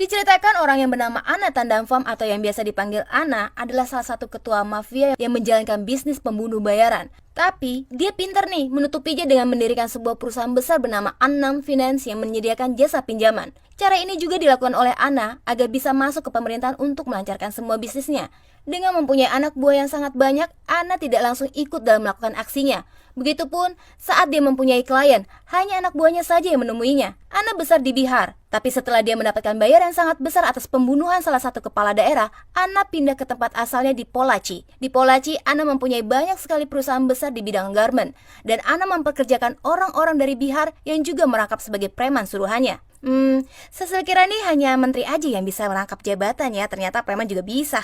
Diceritakan orang yang bernama Anna Tandamvam atau yang biasa dipanggil Anna adalah salah satu ketua mafia yang menjalankan bisnis pembunuh bayaran. Tapi dia pintar nih menutupinya dengan mendirikan sebuah perusahaan besar bernama Annam Finance yang menyediakan jasa pinjaman. Cara ini juga dilakukan oleh Anna agar bisa masuk ke pemerintahan untuk melancarkan semua bisnisnya. Dengan mempunyai anak buah yang sangat banyak, Anna tidak langsung ikut dalam melakukan aksinya. Begitupun saat dia mempunyai klien, hanya anak buahnya saja yang menemuinya. Anna besar di Bihar, tapi setelah dia mendapatkan bayaran sangat besar atas pembunuhan salah satu kepala daerah, Anna pindah ke tempat asalnya di Pollachi. Di Pollachi, Anna mempunyai banyak sekali perusahaan besar di bidang garment, dan Anna mempekerjakan orang-orang dari Bihar yang juga merangkap sebagai preman suruhannya. Saya kira nih hanya menteri aja yang bisa merangkap jabatan ya, ternyata preman juga bisa.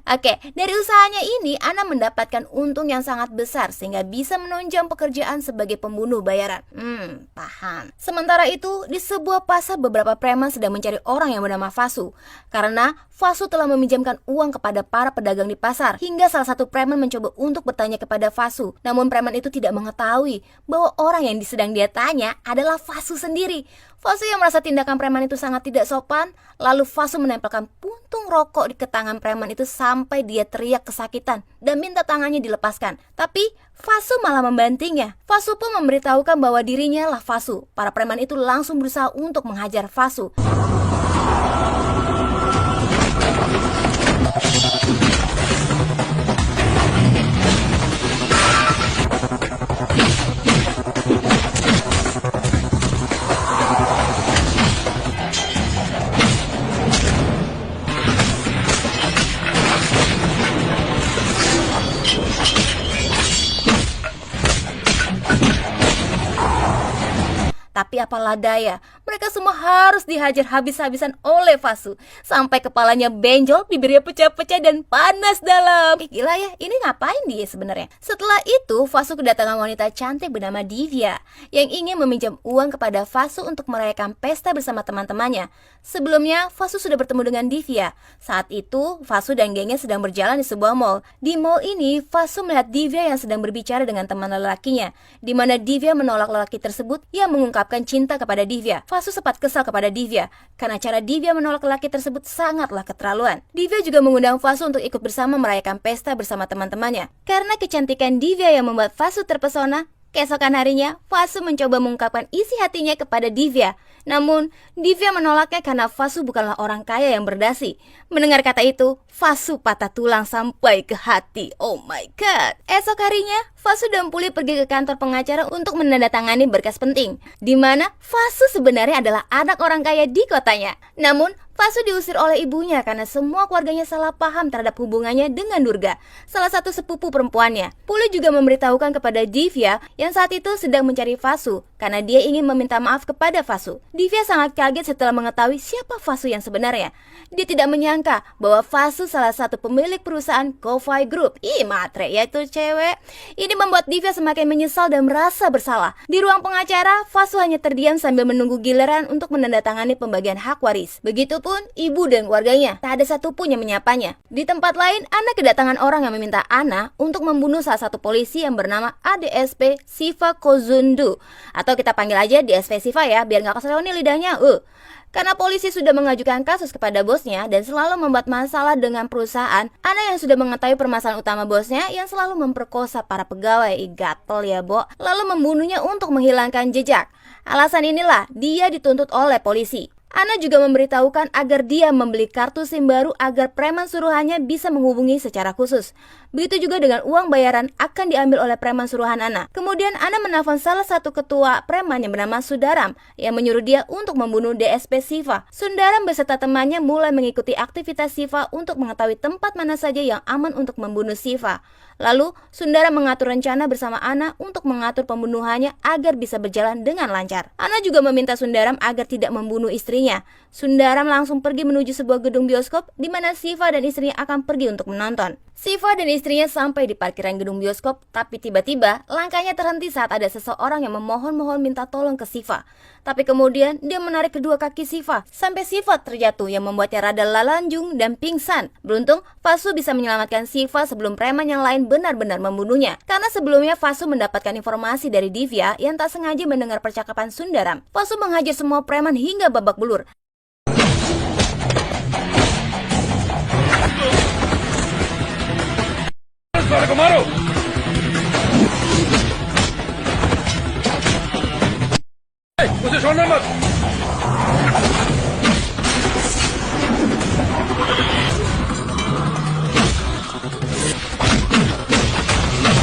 Oke, dari usahanya ini Anna mendapatkan untung yang sangat besar sehingga bisa menunjang pekerjaan sebagai pembunuh bayaran. Paham. Sementara itu, di sebuah pasar beberapa preman sedang mencari orang yang bernama Vasu. Karena Vasu telah meminjamkan uang kepada para pedagang di pasar. Hingga salah satu preman mencoba untuk bertanya kepada Vasu. Namun preman itu tidak mengetahui bahwa orang yang sedang dia tanya adalah Vasu sendiri. Vasu yang merasa tindakan preman itu sangat tidak sopan, lalu Vasu menempelkan puntung rokok di tangan preman itu sampai dia teriak kesakitan dan minta tangannya dilepaskan. Tapi Vasu malah membantingnya. Vasu pun memberitahukan bahwa dirinya lah Vasu. Para preman itu langsung berusaha untuk menghajar Vasu. Tapi apalah daya, mereka semua harus dihajar habis-habisan oleh Vasu. Sampai kepalanya benjol, bibirnya pecah-pecah dan panas dalam. Gila ya, ini ngapain dia sebenarnya? Setelah itu, Vasu kedatangan wanita cantik bernama Divya yang ingin meminjam uang kepada Vasu untuk merayakan pesta bersama teman-temannya. Sebelumnya, Vasu sudah bertemu dengan Divya. Saat itu, Vasu dan gengnya sedang berjalan di sebuah mall. Di mall ini, Vasu melihat Divya yang sedang berbicara dengan teman lelakinya, di mana Divya menolak lelaki tersebut yang mengungkapkan cinta kepada Divya. Vasu sempat kesal kepada Divya karena cara Divya menolak lelaki tersebut sangatlah keterlaluan. Divya juga mengundang Vasu untuk ikut bersama merayakan pesta bersama teman-temannya. Karena kecantikan Divya yang membuat Vasu terpesona, keesokan harinya Vasu mencoba mengungkapkan isi hatinya kepada Divya. Namun, Divya menolaknya karena Vasu bukanlah orang kaya yang berdasi. Mendengar kata itu, Vasu patah tulang sampai ke hati. Oh my god. Esok harinya, Vasu dan Puli pergi ke kantor pengacara untuk menandatangani berkas penting, di mana Vasu sebenarnya adalah anak orang kaya di kotanya. Namun, Vasu diusir oleh ibunya karena semua keluarganya salah paham terhadap hubungannya dengan Durga, salah satu sepupu perempuannya. Puli juga memberitahukan kepada Divya yang saat itu sedang mencari Vasu karena dia ingin meminta maaf kepada Vasu. Divya sangat kaget setelah mengetahui siapa Vasu yang sebenarnya. Dia tidak menyangka bahwa Vasu salah satu pemilik perusahaan Ko-Fi Group. Matre ya itu cewek. Ini membuat Divya semakin menyesal dan merasa bersalah. Di ruang pengacara, Vasu hanya terdiam sambil menunggu giliran untuk menandatangani pembagian hak waris. Begitupun ibu dan keluarganya, tak ada satupun yang menyapanya. Di tempat lain, Anna kedatangan orang yang meminta Anna untuk membunuh salah satu polisi yang bernama ADSP Siva Kozundu, atau kita panggil aja DSP Siva ya, biar gak keselio nih lidahnya. Karena polisi sudah mengajukan kasus kepada bosnya dan selalu membuat masalah dengan perusahaan, Anna yang sudah mengetahui permasalahan utama bosnya yang selalu memperkosa para pegawai, gatel ya Bo, lalu membunuhnya untuk menghilangkan jejak. Alasan inilah dia dituntut oleh polisi. Anna juga memberitahukan agar dia membeli kartu SIM baru agar preman suruhannya bisa menghubungi secara khusus. Begitu juga dengan uang bayaran akan diambil oleh preman suruhan Anna. Kemudian Anna menelpon salah satu ketua preman yang bernama Sundaram yang menyuruh dia untuk membunuh DSP Siva. Sundaram beserta temannya mulai mengikuti aktivitas Siva untuk mengetahui tempat mana saja yang aman untuk membunuh Siva. Lalu Sundaram mengatur rencana bersama Anna untuk mengatur pembunuhannya agar bisa berjalan dengan lancar. Anna juga meminta Sundaram agar tidak membunuh istrinya. Sundaram langsung pergi menuju sebuah gedung bioskop di mana Siva dan istrinya akan pergi untuk menonton. Siva dan istrinya sampai di parkiran gedung bioskop, tapi tiba-tiba langkahnya terhenti saat ada seseorang yang memohon-mohon minta tolong ke Siva. Tapi kemudian dia menarik kedua kaki Siva sampai Siva terjatuh yang membuatnya rada lalanjung dan pingsan. Beruntung Vasu bisa menyelamatkan Siva sebelum preman yang lain benar-benar membunuhnya. Karena sebelumnya Vasu mendapatkan informasi dari Divya yang tak sengaja mendengar percakapan Sundaram. Vasu menghajar semua preman hingga babak belur.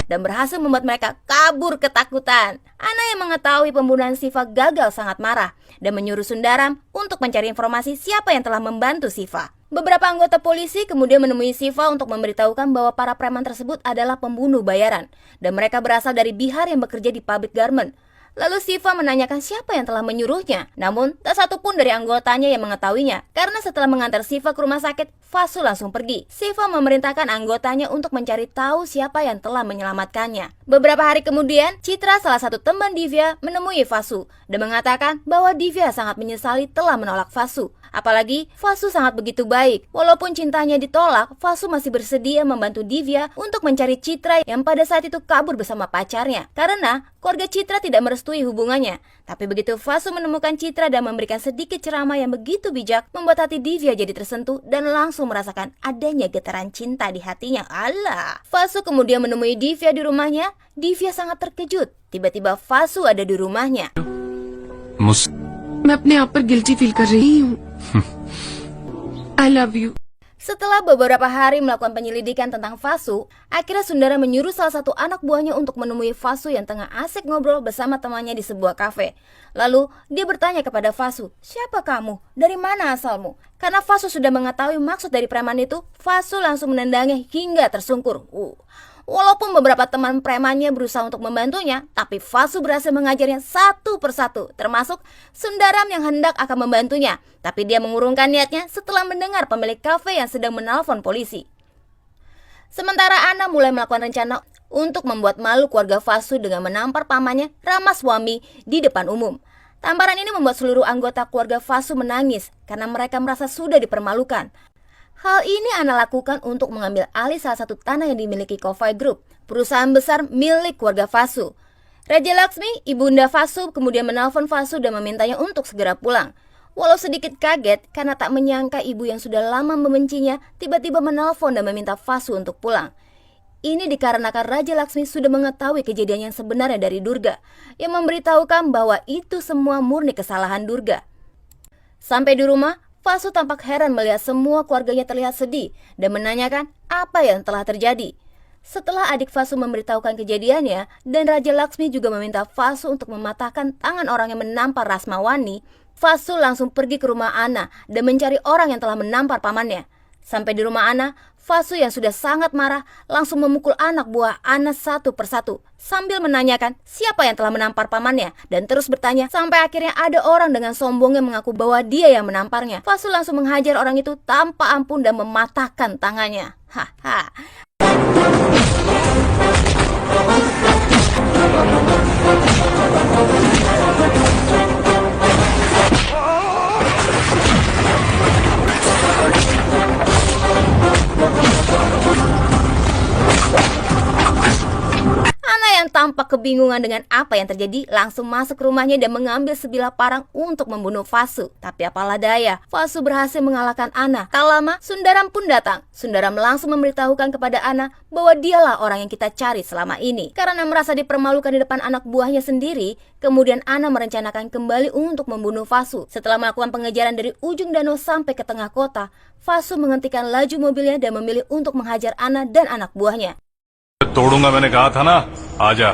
Dan berhasil membuat mereka kabur ketakutan. Ana yang mengetahui pembunuhan Siva gagal sangat marah dan menyuruh Sundaram untuk mencari informasi siapa yang telah membantu Siva. Beberapa anggota polisi kemudian menemui Siva untuk memberitahukan bahwa para preman tersebut adalah pembunuh bayaran dan mereka berasal dari Bihar yang bekerja di pabrik garment. Lalu Siva menanyakan siapa yang telah menyuruhnya. Namun, tak satu pun dari anggotanya yang mengetahuinya. Karena setelah mengantar Siva ke rumah sakit, Vasu langsung pergi. Siva memerintahkan anggotanya untuk mencari tahu siapa yang telah menyelamatkannya. Beberapa hari kemudian, Citra, salah satu teman Divya, menemui Vasu dan mengatakan bahwa Divya sangat menyesali telah menolak Vasu. Apalagi, Vasu sangat begitu baik. Walaupun cintanya ditolak, Vasu masih bersedia membantu Divya untuk mencari Citra yang pada saat itu kabur bersama pacarnya. Karena keluarga Citra tidak merestui hubungannya. Tapi begitu Vasu menemukan Citra dan memberikan sedikit ceramah yang begitu bijak, membuat hati Divya jadi tersentuh dan langsung merasakan adanya getaran cinta di hatinya. Allah. Vasu kemudian menemui Divya di rumahnya. Divya sangat terkejut. Tiba-tiba Vasu ada di rumahnya. मैं अपने आप पर guilty feel कर रही हूँ। I love you. Setelah beberapa hari melakukan penyelidikan tentang Vasu, akhirnya Sundara menyuruh salah satu anak buahnya untuk menemui Vasu yang tengah asik ngobrol bersama temannya di sebuah kafe. Lalu, dia bertanya kepada Vasu, "Siapa kamu? Dari mana asalmu?" Karena Vasu sudah mengetahui maksud dari preman itu, Vasu langsung menendangnya hingga tersungkur. Walaupun beberapa teman premannya berusaha untuk membantunya, tapi Vasu berhasil mengajarnya satu persatu, termasuk Sundaram yang hendak akan membantunya. Tapi dia mengurungkan niatnya setelah mendengar pemilik kafe yang sedang menelpon polisi. Sementara Ana mulai melakukan rencana untuk membuat malu keluarga Vasu dengan menampar pamannya Ramaswamy di depan umum. Tamparan ini membuat seluruh anggota keluarga Vasu menangis karena mereka merasa sudah dipermalukan. Hal ini Ana lakukan untuk mengambil alih salah satu tanah yang dimiliki Kovai Group, perusahaan besar milik keluarga Vasu. Raja Laksmi, ibunda Vasu, kemudian menelpon Vasu dan memintanya untuk segera pulang. Walau sedikit kaget karena tak menyangka ibu yang sudah lama membencinya tiba-tiba menelpon dan meminta Vasu untuk pulang. Ini dikarenakan Raja Laksmi sudah mengetahui kejadian yang sebenarnya dari Durga, yang memberitahukan bahwa itu semua murni kesalahan Durga. Sampai di rumah, Vasu tampak heran melihat semua keluarganya terlihat sedih dan menanyakan apa yang telah terjadi. Setelah adik Vasu memberitahukan kejadiannya dan Raja Laksmi juga meminta Vasu untuk mematahkan tangan orang yang menampar Rasmawani, Vasu langsung pergi ke rumah Ana dan mencari orang yang telah menampar pamannya. Sampai di rumah Ana, Vasu yang sudah sangat marah langsung memukul anak buah Ana satu persatu sambil menanyakan siapa yang telah menampar pamannya dan terus bertanya sampai akhirnya ada orang dengan sombongnya mengaku bahwa dia yang menamparnya. Vasu langsung menghajar orang itu tanpa ampun dan mematahkan tangannya. Haha. Yang tampak kebingungan dengan apa yang terjadi langsung masuk ke rumahnya dan mengambil sebilah parang untuk membunuh Vasu. Tapi apalah daya, Vasu berhasil mengalahkan Ana. Tak lama, Sundaram pun datang. Sundaram langsung memberitahukan kepada Ana bahwa dialah orang yang kita cari selama ini. Karena merasa dipermalukan di depan anak buahnya sendiri, kemudian Ana merencanakan kembali untuk membunuh Vasu. Setelah melakukan pengejaran dari ujung danau sampai ke tengah kota, Vasu menghentikan laju mobilnya dan memilih untuk menghajar Ana dan anak buahnya. तोड़ूंगा मैंने कहा था ना आजा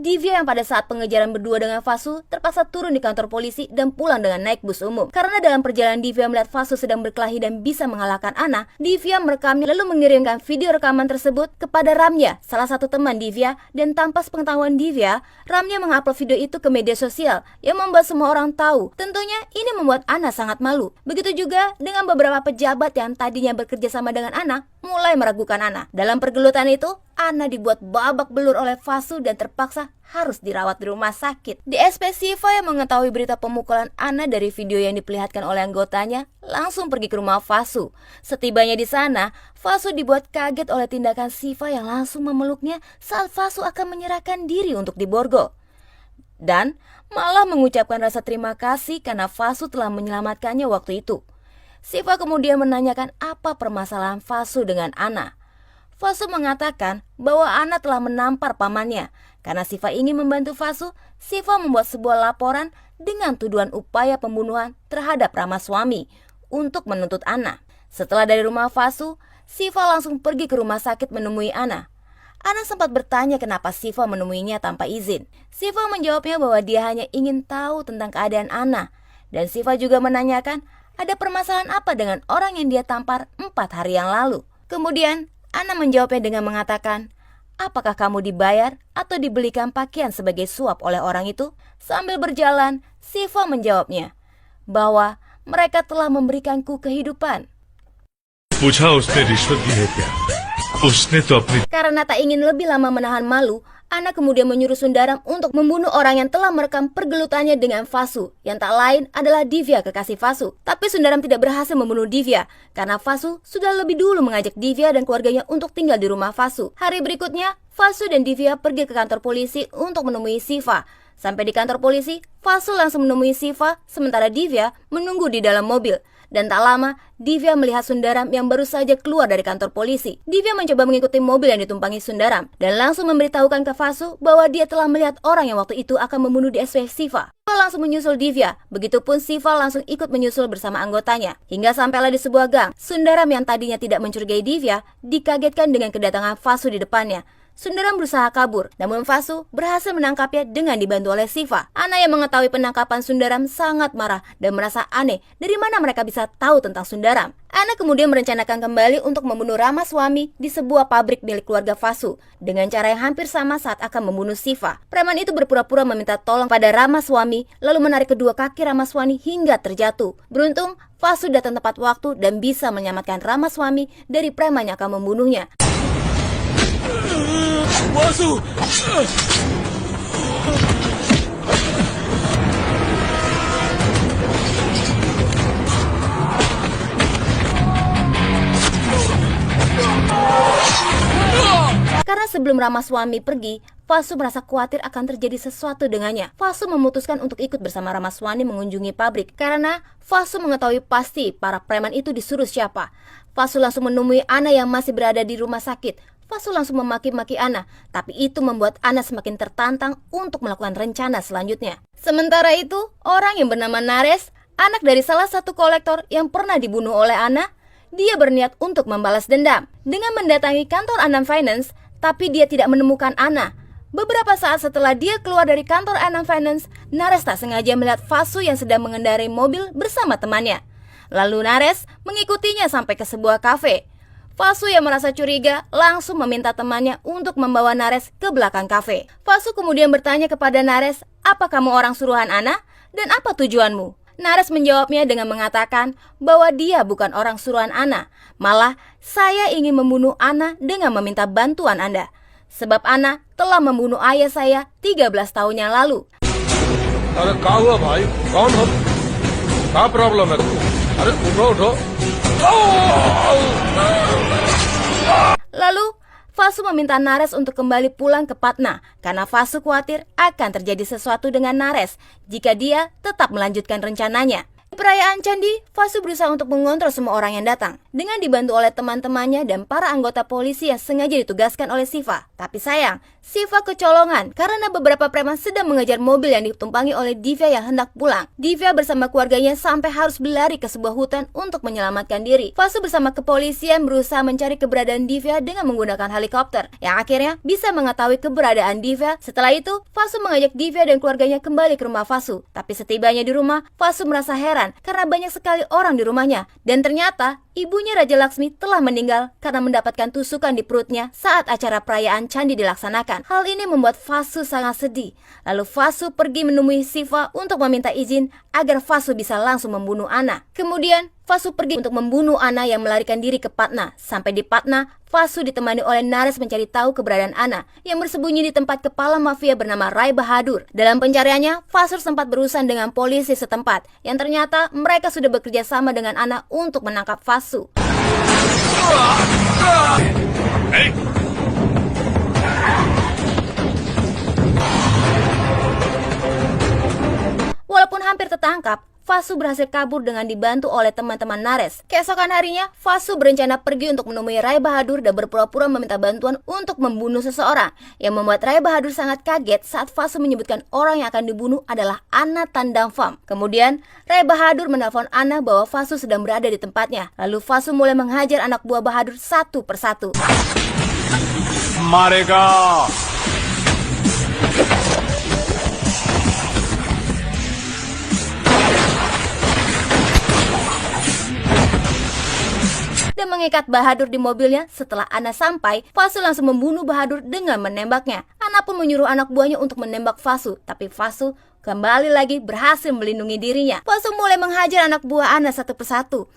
Divya yang pada saat pengejaran berdua dengan Vasu terpaksa turun di kantor polisi dan pulang dengan naik bus umum. Karena dalam perjalanan Divya melihat Vasu sedang berkelahi dan bisa mengalahkan Ana, Divya merekamnya lalu mengirimkan video rekaman tersebut kepada Ramya, salah satu teman Divya, dan tanpa sepengetahuan Divya, Ramya mengupload video itu ke media sosial yang membuat semua orang tahu. Tentunya ini membuat Ana sangat malu. Begitu juga dengan beberapa pejabat yang tadinya bekerja sama dengan Ana, mulai meragukan Ana. Dalam pergelutan itu, Ana dibuat babak belur oleh Fasu dan terpaksa harus dirawat di rumah sakit. DSP Siva yang mengetahui berita pemukulan Ana dari video yang diperlihatkan oleh anggotanya langsung pergi ke rumah Fasu. Setibanya di sana, Fasu dibuat kaget oleh tindakan Siva yang langsung memeluknya saat Fasu akan menyerahkan diri untuk diborgol. Dan malah mengucapkan rasa terima kasih karena Fasu telah menyelamatkannya waktu itu. Siva kemudian menanyakan apa permasalahan Fasu dengan Ana. Fasu mengatakan bahwa Ana telah menampar pamannya. Karena Siva ingin membantu Fasu, Siva membuat sebuah laporan dengan tuduhan upaya pembunuhan terhadap Ramaswamy untuk menuntut Ana. Setelah dari rumah Fasu, Siva langsung pergi ke rumah sakit menemui Ana. Ana sempat bertanya kenapa Siva menemuinya tanpa izin. Siva menjawabnya bahwa dia hanya ingin tahu tentang keadaan Ana. Dan Siva juga menanyakan ada permasalahan apa dengan orang yang dia tampar 4 hari yang lalu. Kemudian Ana menjawabnya dengan mengatakan, apakah kamu dibayar atau dibelikan pakaian sebagai suap oleh orang itu? Sambil berjalan, Siva menjawabnya bahwa mereka telah memberikanku kehidupan. पूछा उसने रिश्वत दी है क्या? उसने तो अपनी Karena tak ingin lebih lama menahan malu, Ana kemudian menyuruh Sundaram untuk membunuh orang yang telah merekam pergelutannya dengan Fasu, yang tak lain adalah Divya, kekasih Fasu. Tapi Sundaram tidak berhasil membunuh Divya, karena Fasu sudah lebih dulu mengajak Divya dan keluarganya untuk tinggal di rumah Fasu. Hari berikutnya, Fasu dan Divya pergi ke kantor polisi untuk menemui Siva. Sampai di kantor polisi, Fasu langsung menemui Siva, sementara Divya menunggu di dalam mobil. Dan tak lama, Divya melihat Sundaram yang baru saja keluar dari kantor polisi. Divya mencoba mengikuti mobil yang ditumpangi Sundaram dan langsung memberitahukan ke Fasu bahwa dia telah melihat orang yang waktu itu akan membunuh DSP Siva. Siva langsung menyusul Divya, begitupun Siva langsung ikut menyusul bersama anggotanya. Hingga sampailah di sebuah gang, Sundaram yang tadinya tidak mencurigai Divya dikagetkan dengan kedatangan Fasu di depannya. Sundaram berusaha kabur, namun Fasu berhasil menangkapnya dengan dibantu oleh Siva. Ana yang mengetahui penangkapan Sundaram sangat marah dan merasa aneh dari mana mereka bisa tahu tentang Sundaram. Ana kemudian merencanakan kembali untuk membunuh Ramaswamy di sebuah pabrik milik keluarga Fasu dengan cara yang hampir sama saat akan membunuh Siva. Preman itu berpura-pura meminta tolong pada Ramaswamy lalu menarik kedua kaki Ramaswamy hingga terjatuh. Beruntung, Fasu datang tepat waktu dan bisa menyelamatkan Ramaswamy dari preman yang akan membunuhnya. Vasu Karena sebelum Ramaswamy pergi, Fasu merasa khawatir akan terjadi sesuatu dengannya. Fasu memutuskan untuk ikut bersama Ramaswamy mengunjungi pabrik karena Fasu mengetahui pasti para preman itu disuruh siapa. Fasu langsung menemui Ana yang masih berada di rumah sakit. Fasu langsung memaki-maki Ana, tapi itu membuat Ana semakin tertantang untuk melakukan rencana selanjutnya. Sementara itu, orang yang bernama Nares, anak dari salah satu kolektor yang pernah dibunuh oleh Ana, dia berniat untuk membalas dendam dengan mendatangi kantor Anam Finance, tapi dia tidak menemukan Ana. Beberapa saat setelah dia keluar dari kantor Anam Finance, Nares tak sengaja melihat Fasu yang sedang mengendarai mobil bersama temannya. Lalu Nares mengikutinya sampai ke sebuah kafe. Fasu yang merasa curiga langsung meminta temannya untuk membawa Nares ke belakang kafe. Fasu kemudian bertanya kepada Nares, apa kamu orang suruhan Ana? Dan apa tujuanmu? Nares menjawabnya dengan mengatakan bahwa dia bukan orang suruhan Ana. Malah, saya ingin membunuh Ana dengan meminta bantuan Anda. Sebab Ana telah membunuh ayah saya 13 tahun yang lalu. अरे क्या हुआ भाई कौन हो क्या प्रॉब्लम है अरे उठो उठो Lalu, Fasu meminta Nares untuk kembali pulang ke Patna karena Fasu khawatir akan terjadi sesuatu dengan Nares jika dia tetap melanjutkan rencananya. Di perayaan candi, Fasu berusaha untuk mengontrol semua orang yang datang dengan dibantu oleh teman-temannya dan para anggota polisi yang sengaja ditugaskan oleh Siva. Tapi sayang, Siva kecolongan karena beberapa preman sedang mengejar mobil yang ditumpangi oleh Divya yang hendak pulang. Divya bersama keluarganya sampai harus berlari ke sebuah hutan untuk menyelamatkan diri. Fasu bersama kepolisian berusaha mencari keberadaan Divya dengan menggunakan helikopter, yang akhirnya bisa mengetahui keberadaan Divya. Setelah itu, Fasu mengajak Divya dan keluarganya kembali ke rumah Fasu. Tapi setibanya di rumah, Fasu merasa heran karena banyak sekali orang di rumahnya. Dan ternyata, ibunya Raja Laksmi telah meninggal karena mendapatkan tusukan di perutnya saat acara perayaan candi dilaksanakan. Hal ini membuat Fasu sangat sedih. Lalu Fasu pergi menemui Siva untuk meminta izin agar Fasu bisa langsung membunuh Ana. Kemudian Fasu pergi untuk membunuh Ana yang melarikan diri ke Patna. Sampai di Patna, Fasu ditemani oleh Naresh mencari tahu keberadaan Ana yang bersembunyi di tempat kepala mafia bernama Rai Bahadur. Dalam pencariannya, Fasu sempat berurusan dengan polisi setempat yang ternyata mereka sudah bekerja sama dengan Ana untuk menangkap Fasu. Hey! Walaupun hampir tertangkap, Fasu berhasil kabur dengan dibantu oleh teman-teman Naresh. Keesokan harinya, Fasu berencana pergi untuk menemui Rai Bahadur dan berpura-pura meminta bantuan untuk membunuh seseorang, yang membuat Rai Bahadur sangat kaget saat Fasu menyebutkan orang yang akan dibunuh adalah Ana Tandamfam. Kemudian, Rai Bahadur menelpon Ana bahwa Fasu sedang berada di tempatnya. Lalu Fasu mulai menghajar anak buah Bahadur satu persatu. मारेगा dan mengikat Bahadur di mobilnya. Setelah Ana sampai, Fasu langsung membunuh Bahadur dengan menembaknya. Ana pun menyuruh anak buahnya untuk menembak Fasu, tapi Fasu kembali lagi berhasil melindungi dirinya. Fasu mulai menghajar anak buah Ana satu persatu.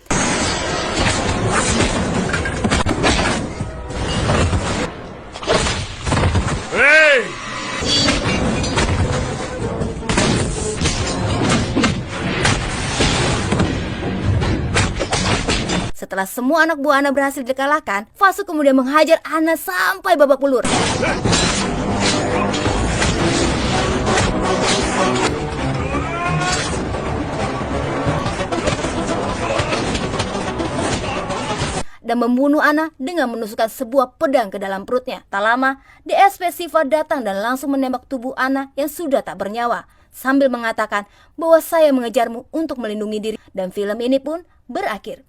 Hey! Setelah semua anak buah Ana berhasil dikalahkan, Fasu kemudian menghajar Ana sampai babak belur. Dan membunuh Ana dengan menusukkan sebuah pedang ke dalam perutnya. Tak lama, DSP Siva datang dan langsung menembak tubuh Ana yang sudah tak bernyawa, sambil mengatakan bahwa saya mengejarmu untuk melindungi diri. Dan film ini pun berakhir.